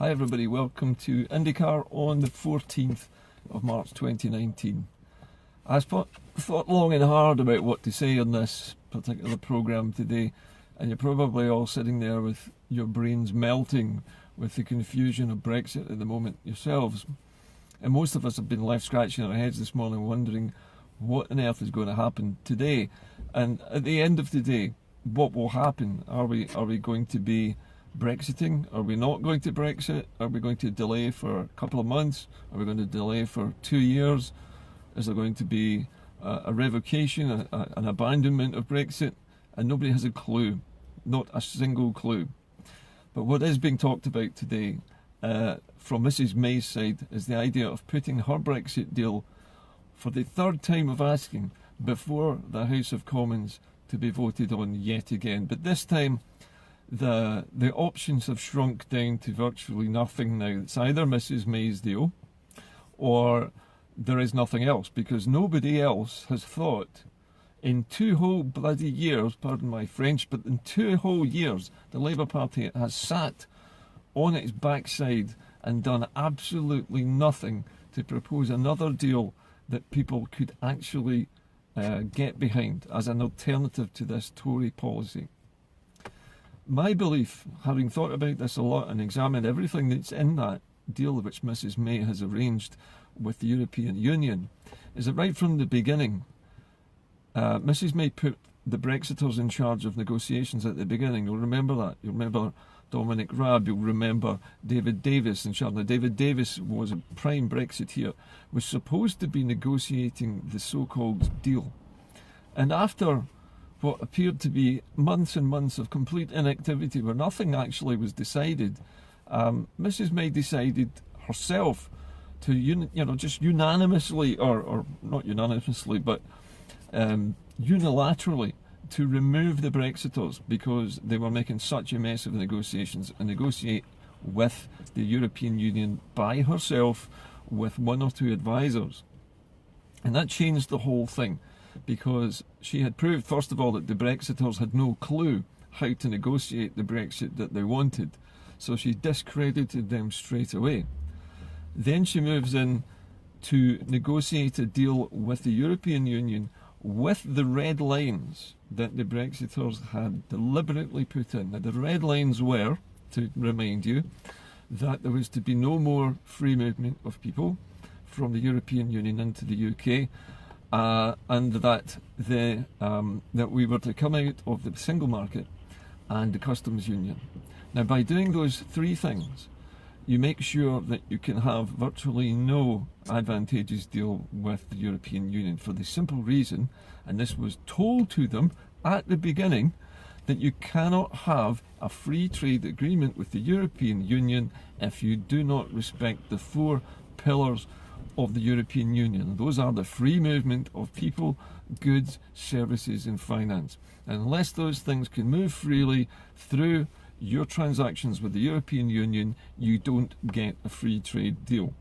Hi everybody, welcome to IndyCar on the 14th of March 2019. I thought long and hard about what to say on this particular programme today, and you're probably all sitting there with your brains melting with the confusion of Brexit at the moment yourselves. And most of us have been left scratching our heads this morning wondering what on earth is going to happen today. And at the end of the day, what will happen? Are we going to be Brexiting? Are we not going to Brexit? Are we going to delay for a couple of months? Are we going to delay for 2 years? Is there going to be a revocation, an abandonment of Brexit? And nobody has a clue, not a single clue. But what is being talked about today from Mrs May's side is the idea of putting her Brexit deal for the third time of asking before the House of Commons to be voted on yet again. But this time the options have shrunk down to virtually nothing now. It's either Mrs May's deal or there is nothing else, because nobody else has thought in 2 whole bloody years, pardon my French, but in 2 whole years the Labour Party has sat on its backside and done absolutely nothing to propose another deal that people could actually get behind as an alternative to this Tory policy. My belief, having thought about this a lot and examined everything that's in that deal which Mrs May has arranged with the European Union, is that right from the beginning, Mrs May put the Brexiters in charge of negotiations at the beginning. You'll remember that. You'll remember Dominic Raab. You'll remember David Davis in charge. Now, David Davis was a prime Brexiteer, was supposed to be negotiating the so-called deal. And after what appeared to be months and months of complete inactivity where nothing actually was decided, Mrs May decided herself to just unanimously, or not unanimously, but unilaterally to remove the Brexiters because they were making such a mess of the negotiations, and negotiate with the European Union by herself with 1 or 2 advisors. And that changed the whole thing, because she had proved, first of all, that the Brexiters had no clue how to negotiate the Brexit that they wanted. So she discredited them straight away. Then she moves in to negotiate a deal with the European Union with the red lines that the Brexiters had deliberately put in. Now, the red lines were, to remind you, that there was to be no more free movement of people from the European Union into the UK, and that that we were to come out of the single market and the customs union. Now, by doing those 3 things, you make sure that you can have virtually no advantageous deal with the European Union, for the simple reason, and this was told to them at the beginning, that you cannot have a free trade agreement with the European Union if you do not respect the 4 pillars of the European Union. Those are the free movement of people, goods, services and finance. Unless those things can move freely through your transactions with the European Union, you don't get a free trade deal.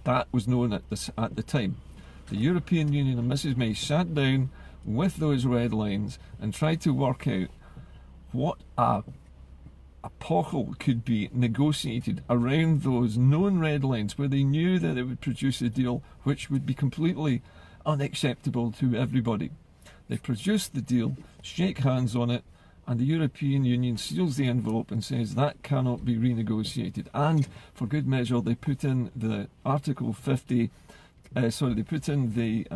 That was known at the time. The European Union and Mrs May sat down with those red lines and tried to work out what a pothole could be negotiated around those known red lines, where they knew that it would produce a deal which would be completely unacceptable to everybody. They produced the deal, shake hands on it, and the European Union seals the envelope and says that cannot be renegotiated. And for good measure, they put in the Article 50, they put in the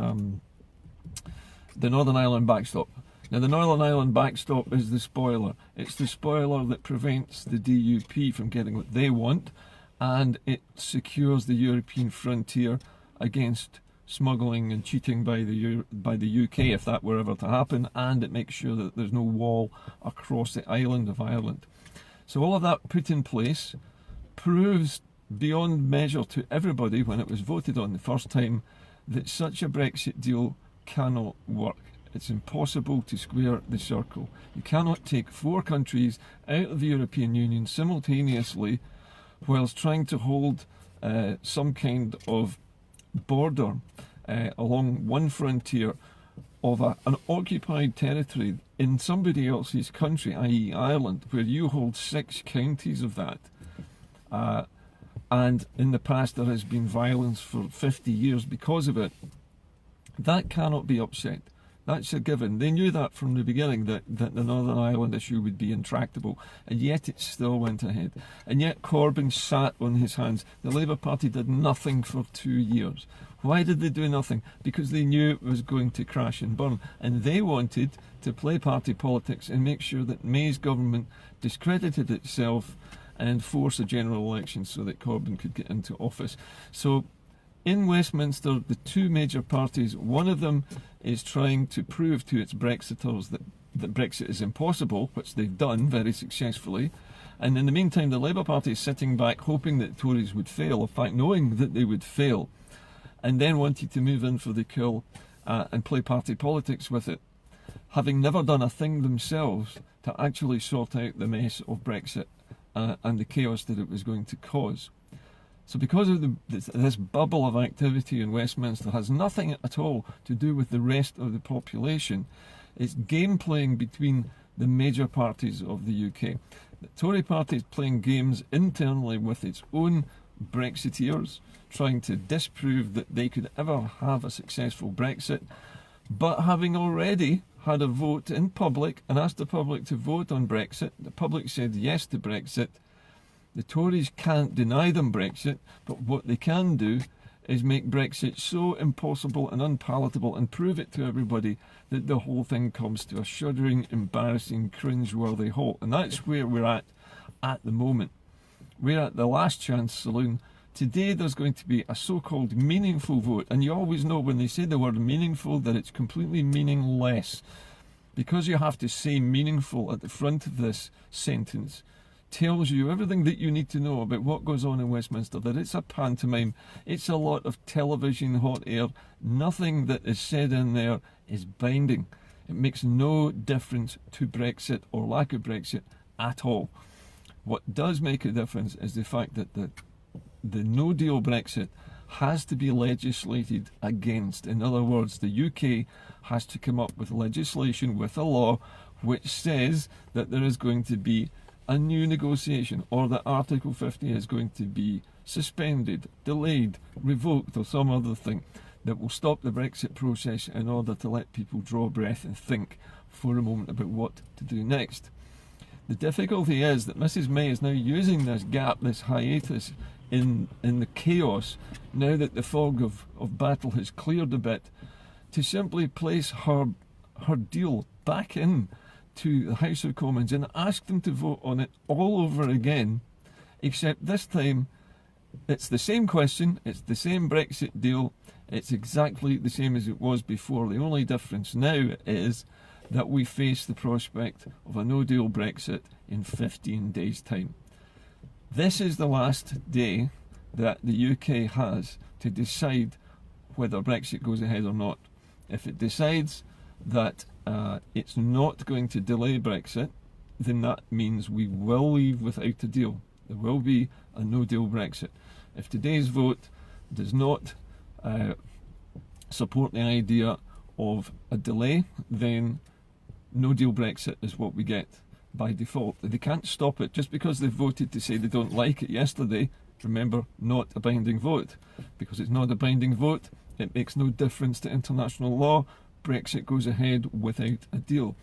Northern Ireland backstop. Now, the Northern Ireland backstop is the spoiler. It's the spoiler that prevents the DUP from getting what they want, and it secures the European frontier against smuggling and cheating by the UK, if that were ever to happen, and it makes sure that there's no wall across the island of Ireland. So all of that put in place proves beyond measure to everybody, when it was voted on the first time, that such a Brexit deal cannot work. It's impossible to square the circle. You cannot take 4 countries out of the European Union simultaneously whilst trying to hold some kind of border along one frontier of an occupied territory in somebody else's country, i.e. Ireland, where you hold 6 counties of that. and in the past there has been violence for 50 years because of it. That cannot be upset. That's a given. They knew that from the beginning, that the Northern Ireland issue would be intractable, and yet it still went ahead. And yet Corbyn sat on his hands. The Labour Party did nothing for 2 years. Why did they do nothing? Because they knew it was going to crash and burn, and they wanted to play party politics and make sure that May's government discredited itself and force a general election so that Corbyn could get into office. So in Westminster, the two major parties, one of them is trying to prove to its Brexiters that Brexit is impossible, which they've done very successfully. And in the meantime, the Labour Party is sitting back hoping that Tories would fail, in fact knowing that they would fail, and then wanting to move in for the kill and play party politics with it, having never done a thing themselves to actually sort out the mess of Brexit and the chaos that it was going to cause. So because of this bubble of activity in Westminster has nothing at all to do with the rest of the population. It's game playing between the major parties of the UK. The Tory party is playing games internally with its own Brexiteers, trying to disprove that they could ever have a successful Brexit, but having already had a vote in public and asked the public to vote on Brexit, the public said yes to Brexit. The Tories can't deny them Brexit, but what they can do is make Brexit so impossible and unpalatable and prove it to everybody that the whole thing comes to a shuddering, embarrassing, cringe-worthy halt. And that's where we're at the moment. We're at the last chance saloon. Today there's going to be a so-called meaningful vote, and you always know when they say the word meaningful that it's completely meaningless. Because you have to say meaningful at the front of this sentence tells you everything that you need to know about what goes on in Westminster, that it's a pantomime, it's a lot of television hot air. Nothing that is said in there is binding. It makes no difference to Brexit or lack of Brexit at all. What does make a difference is the fact that the no-deal Brexit has to be legislated against. In other words, the UK has to come up with legislation, with a law, which says that there is going to be a new negotiation, or that Article 50 is going to be suspended, delayed, revoked, or some other thing that will stop the Brexit process in order to let people draw breath and think for a moment about what to do next. The difficulty is that Mrs May is now using this gap, this hiatus in the chaos, now that the fog of battle has cleared a bit, to simply place her deal back in to the House of Commons and ask them to vote on it all over again, except this time it's the same question, it's the same Brexit deal, it's exactly the same as it was before. The only difference now is that we face the prospect of a no-deal Brexit in 15 days' time. This is the last day that the UK has to decide whether Brexit goes ahead or not. If it decides that it's not going to delay Brexit, then that means we will leave without a deal. There will be a no-deal Brexit. If today's vote does not support the idea of a delay, then no-deal Brexit is what we get by default. They can't stop it just because they voted to say they don't like it yesterday. Remember, not a binding vote. Because it's not a binding vote, it makes no difference to international law. Brexit goes ahead without a deal.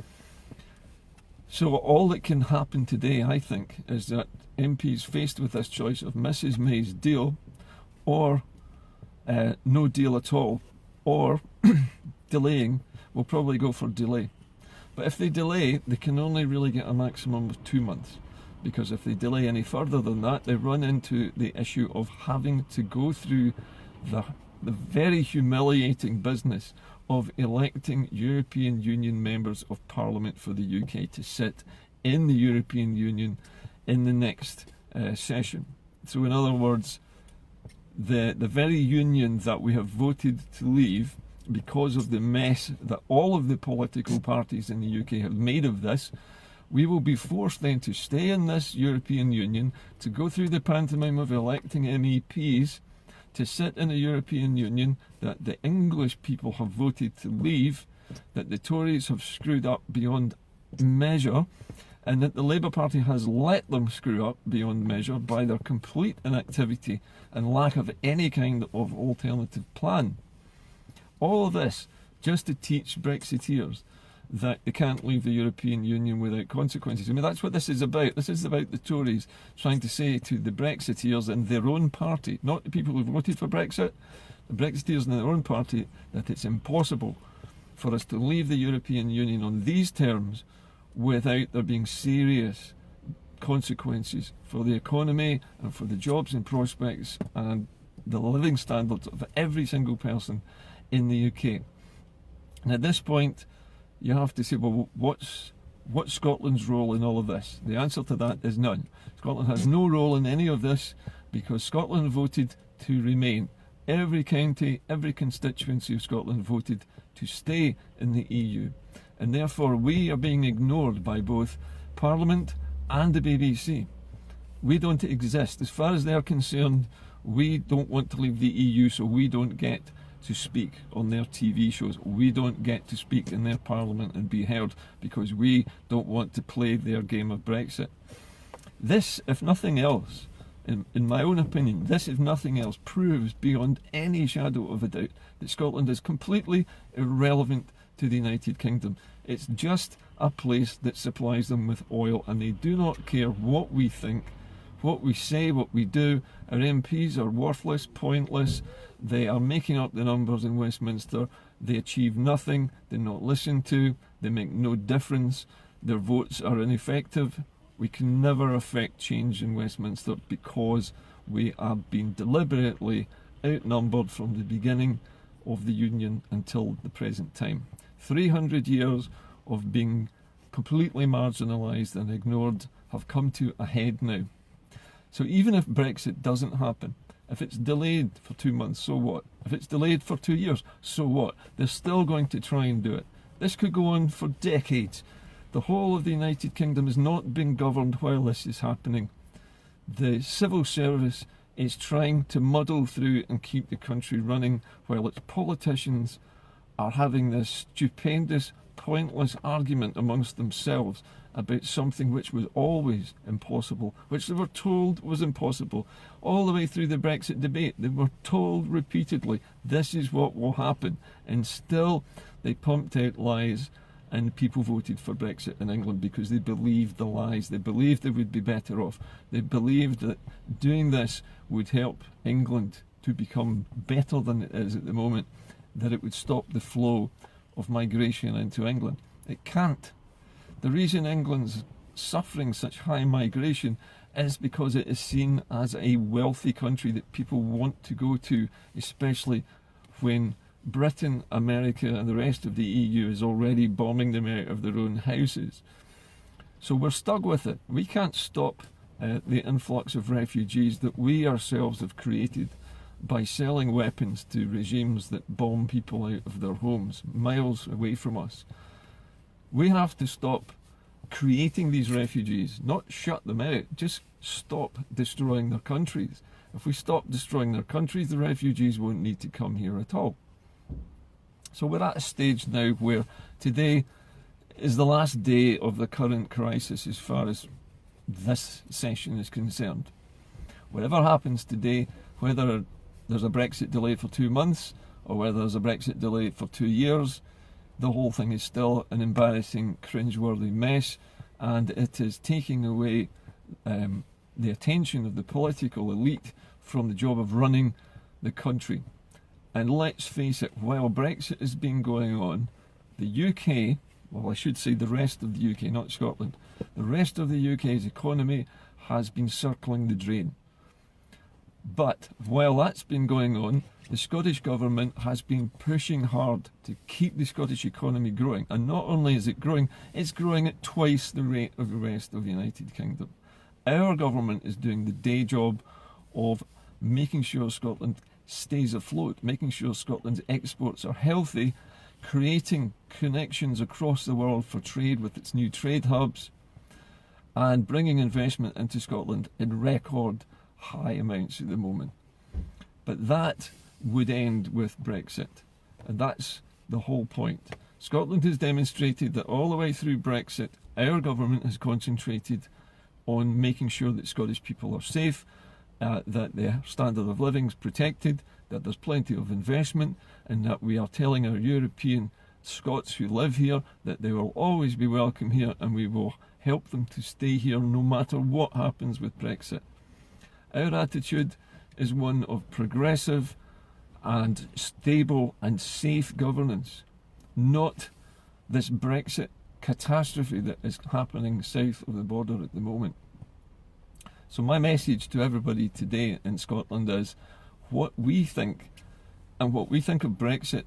So all that can happen today, I think, is that MPs faced with this choice of Mrs May's deal or no deal at all, or delaying, will probably go for delay. But if they delay, they can only really get a maximum of 2 months, because if they delay any further than that, they run into the issue of having to go through the very humiliating business of electing European Union members of Parliament for the UK to sit in the European Union in the next session. So in other words, the very union that we have voted to leave because of the mess that all of the political parties in the UK have made of this, we will be forced then to stay in this European Union, to go through the pantomime of electing MEPs, to sit in a European Union that the English people have voted to leave, that the Tories have screwed up beyond measure, and that the Labour Party has let them screw up beyond measure by their complete inactivity and lack of any kind of alternative plan. All of this just to teach Brexiteers that they can't leave the European Union without consequences. I mean, that's what this is about. This is about the Tories trying to say to the Brexiteers in their own party, not the people who voted for Brexit, the Brexiteers in their own party, that it's impossible for us to leave the European Union on these terms without there being serious consequences for the economy and for the jobs and prospects and the living standards of every single person in the UK. And at this point, you have to say, well, what's Scotland's role in all of this? The answer to that is none. Scotland has no role in any of this because Scotland voted to remain. Every county, every constituency of Scotland voted to stay in the EU. And therefore we are being ignored by both Parliament and the BBC. We don't exist. As far as they're concerned, we don't want to leave the EU, so we don't get to speak on their TV shows. We don't get to speak in their Parliament and be heard because we don't want to play their game of Brexit. This, if nothing else, in my own opinion, this, if nothing else, proves beyond any shadow of a doubt that Scotland is completely irrelevant to the United Kingdom. It's just a place that supplies them with oil, and they do not care what we think, what we say, what we do. Our MPs are worthless, pointless. They are making up the numbers in Westminster. They achieve nothing. They're not listened to. They make no difference. Their votes are ineffective. We can never affect change in Westminster because we have been deliberately outnumbered from the beginning of the Union until the present time. 300 years of being completely marginalised and ignored have come to a head now. So even if Brexit doesn't happen, if it's delayed for 2 months, so what? If it's delayed for 2 years, so what? They're still going to try and do it. This could go on for decades. The whole of the United Kingdom is not being governed while this is happening. The civil service is trying to muddle through and keep the country running while its politicians are having this stupendous, pointless argument amongst themselves about something which was always impossible, which they were told was impossible. All the way through the Brexit debate, they were told repeatedly, this is what will happen. And still, they pumped out lies, and people voted for Brexit in England because they believed the lies. They believed they would be better off. They believed that doing this would help England to become better than it is at the moment, that it would stop the flow of migration into England. It can't. The reason England's suffering such high migration is because it is seen as a wealthy country that people want to go to, especially when Britain, America and the rest of the EU is already bombing them out of their own houses. So we're stuck with it. We can't stop the influx of refugees that we ourselves have created by selling weapons to regimes that bomb people out of their homes miles away from us. We have to stop creating these refugees, not shut them out, just stop destroying their countries. If we stop destroying their countries, the refugees won't need to come here at all. So we're at a stage now where today is the last day of the current crisis as far as this session is concerned. Whatever happens today, whether there's a Brexit delay for 2 months or whether there's a Brexit delay for 2 years, the whole thing is still an embarrassing, cringeworthy mess, and it is taking away the attention of the political elite from the job of running the country. And let's face it, while Brexit has been going on, the UK, well I should say the rest of the UK, not Scotland, the rest of the UK's economy has been circling the drain. But while that's been going on, the Scottish Government has been pushing hard to keep the Scottish economy growing. And not only is it growing, it's growing at twice the rate of the rest of the United Kingdom. Our government is doing the day job of making sure Scotland stays afloat, making sure Scotland's exports are healthy, creating connections across the world for trade with its new trade hubs, and bringing investment into Scotland in record high amounts at the moment. But that would end with Brexit, and that's the whole point. Scotland has demonstrated that all the way through Brexit our government has concentrated on making sure that Scottish people are safe, that their standard of living is protected, that there's plenty of investment, and that we are telling our European Scots who live here that they will always be welcome here, and we will help them to stay here no matter what happens with Brexit. Our attitude is one of progressive and stable and safe governance, not this Brexit catastrophe that is happening south of the border at the moment. So my message to everybody today in Scotland is what we think and what we think of Brexit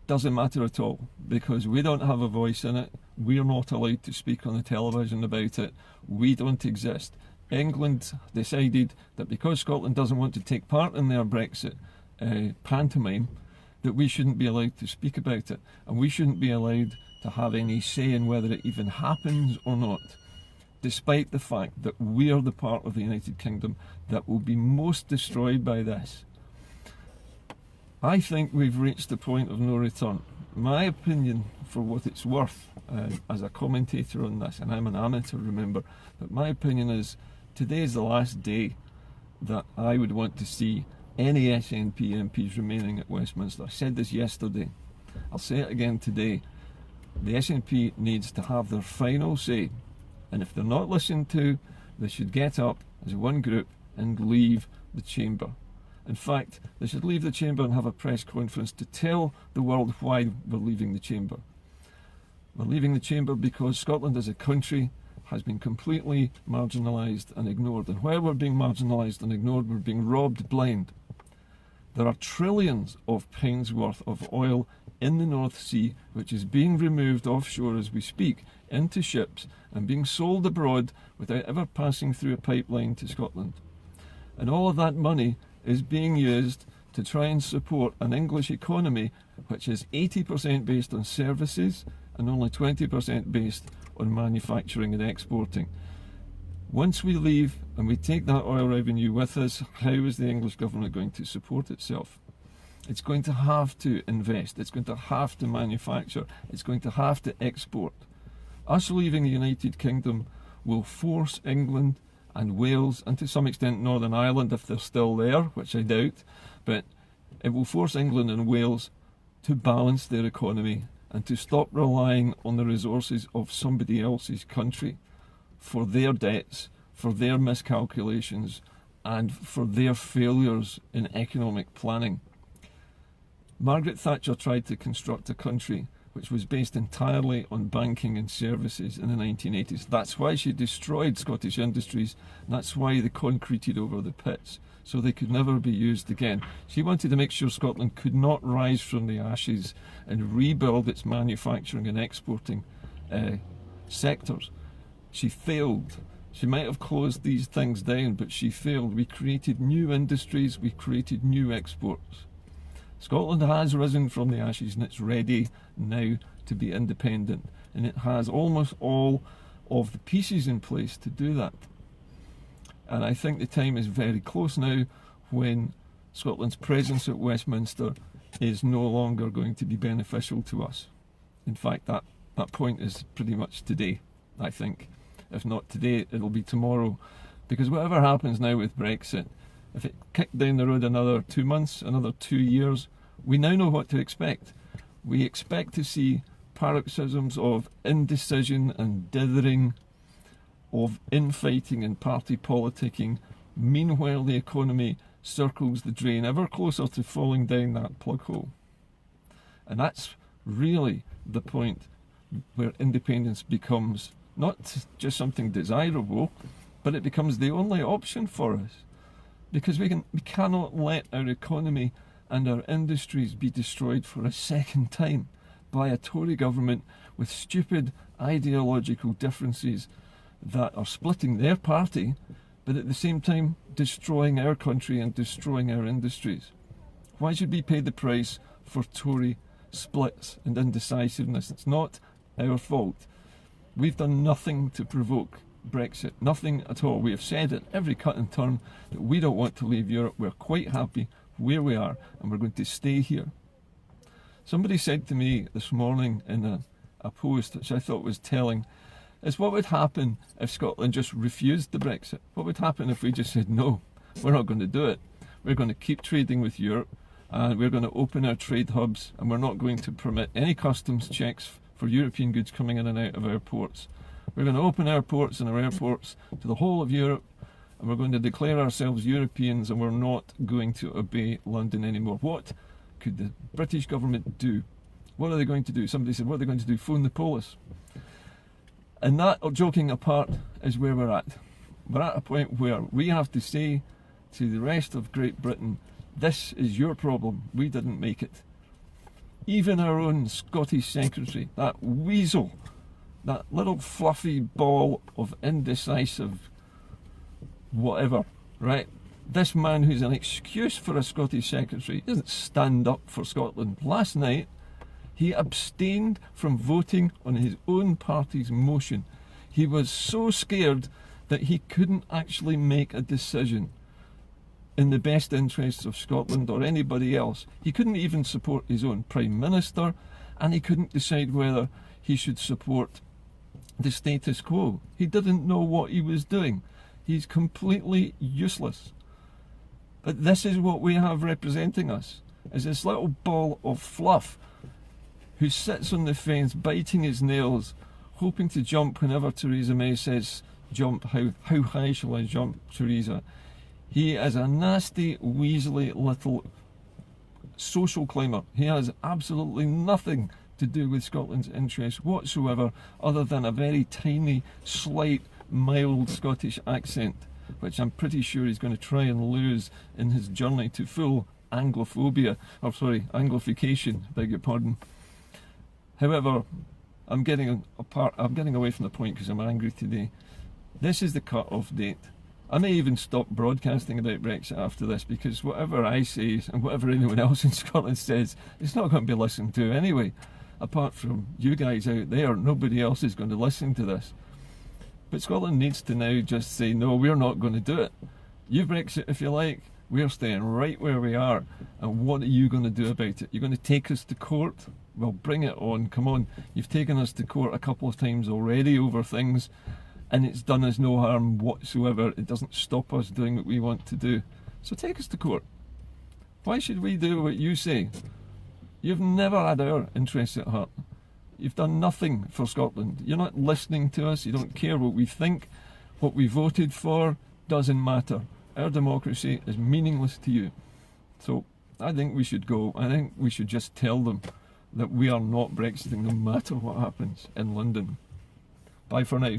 doesn't matter at all, because we don't have a voice in it. We're not allowed to speak on the television about it. We don't exist. England decided that because Scotland doesn't want to take part in their Brexit pantomime, that we shouldn't be allowed to speak about it, and we shouldn't be allowed to have any say in whether it even happens or not, despite the fact that we are the part of the United Kingdom that will be most destroyed by this. I think we've reached the point of no return. My opinion, for what it's worth, as a commentator on this, and I'm an amateur, remember, but my opinion is today is the last day that I would want to see any SNP MPs remaining at Westminster. I said this yesterday. I'll say it again today. The SNP needs to have their final say, and if they're not listened to, they should get up as one group and leave the chamber. In fact, they should leave the chamber and have a press conference to tell the world why we're leaving the chamber. We're leaving the chamber because Scotland as a country has been completely marginalised and ignored, and while we're being marginalised and ignored, we're being robbed blind. There are trillions of pounds worth of oil in the North Sea which is being removed offshore as we speak into ships and being sold abroad without ever passing through a pipeline to Scotland. And all of that money is being used to try and support an English economy which is 80% based on services and only 20% based on manufacturing and exporting. Once we leave and we take that oil revenue with us, how is the English government going to support itself? It's going to have to invest, it's going to have to manufacture, it's going to have to export. Us leaving the United Kingdom will force England and Wales, and to some extent Northern Ireland if they're still there, which I doubt, but it will force England and Wales to balance their economy and to stop relying on the resources of somebody else's country for their debts, for their miscalculations, and for their failures in economic planning. Margaret Thatcher tried to construct a country which was based entirely on banking and services in the 1980s. That's why she destroyed Scottish industries, and that's why they concreted over the pits, so they could never be used again. She wanted to make sure Scotland could not rise from the ashes and rebuild its manufacturing and exporting sectors. She failed. She might have closed these things down, but she failed. We created new industries, we created new exports. Scotland has risen from the ashes and it's ready now to be independent, and it has almost all of the pieces in place to do that. And I think the time is very close now when Scotland's presence at Westminster is no longer going to be beneficial to us. In fact, that point is pretty much today, I think. If not today, it'll be tomorrow. Because whatever happens now with Brexit, if it kicked down the road another 2 months, another 2 years, we now know what to expect. We expect to see paroxysms of indecision and dithering, of infighting and party politicking. Meanwhile, the economy circles the drain ever closer to falling down that plug hole. And that's really the point where independence becomes not just something desirable, but it becomes the only option for us. Because we cannot let our economy and our industries be destroyed for a second time by a Tory government with stupid ideological differences that are splitting their party, but at the same time destroying our country and destroying our industries. Why should we pay the price for Tory splits and indecisiveness? It's not our fault. We've done nothing to provoke Brexit, nothing at all. We have said at every cut and turn that we don't want to leave Europe. We're quite happy where we are, and we're going to stay here. Somebody said to me this morning in a post, which I thought was telling, is what would happen if Scotland just refused the Brexit? What would happen if we just said, no, we're not going to do it. We're going to keep trading with Europe, and we're going to open our trade hubs, and we're not going to permit any customs checks for European goods coming in and out of our ports. We're going to open our ports and our airports to the whole of Europe, and we're going to declare ourselves Europeans, and we're not going to obey London anymore. What could the British government do? What are they going to do? Somebody said, what are they going to do? Phone the police. And that, joking apart, is where we're at. We're at a point where we have to say to the rest of Great Britain, this is your problem, we didn't make it. Even our own Scottish Secretary, that weasel, that little fluffy ball of indecisive whatever, right? This man who's an excuse for a Scottish Secretary doesn't stand up for Scotland. Last night, he abstained from voting on his own party's motion. He was so scared that he couldn't actually make a decision in the best interests of Scotland or anybody else. He couldn't even support his own Prime Minister, and he couldn't decide whether he should support the status quo. He didn't know what he was doing. He's completely useless. But this is what we have representing us, is this little ball of fluff who sits on the fence biting his nails, hoping to jump whenever Theresa May says jump. How high shall I jump, Theresa? He is a nasty, weaselly little social climber. He has absolutely nothing to do with Scotland's interests whatsoever, other than a very tiny, slight, mild Scottish accent, which I'm pretty sure he's going to try and lose in his journey to full Anglophobia, or sorry, Anglification, beg your pardon. However, I'm getting away from the point because I'm angry today. This is the cut-off date. I may even stop broadcasting about Brexit after this, because whatever I say and whatever anyone else in Scotland says, it's not going to be listened to anyway. Apart from you guys out there, nobody else is going to listen to this. But Scotland needs to now just say, no, we're not going to do it. You Brexit if you like, we're staying right where we are. And what are you going to do about it? You're going to take us to court? Well, bring it on, come on. You've taken us to court a couple of times already over things, and it's done us no harm whatsoever. It doesn't stop us doing what we want to do. So take us to court. Why should we do what you say? You've never had our interests at heart. You've done nothing for Scotland. You're not listening to us. You don't care what we think. What we voted for doesn't matter. Our democracy is meaningless to you. So I think we should go. I think we should just tell them that we are not Brexiting no matter what happens in London. Bye for now.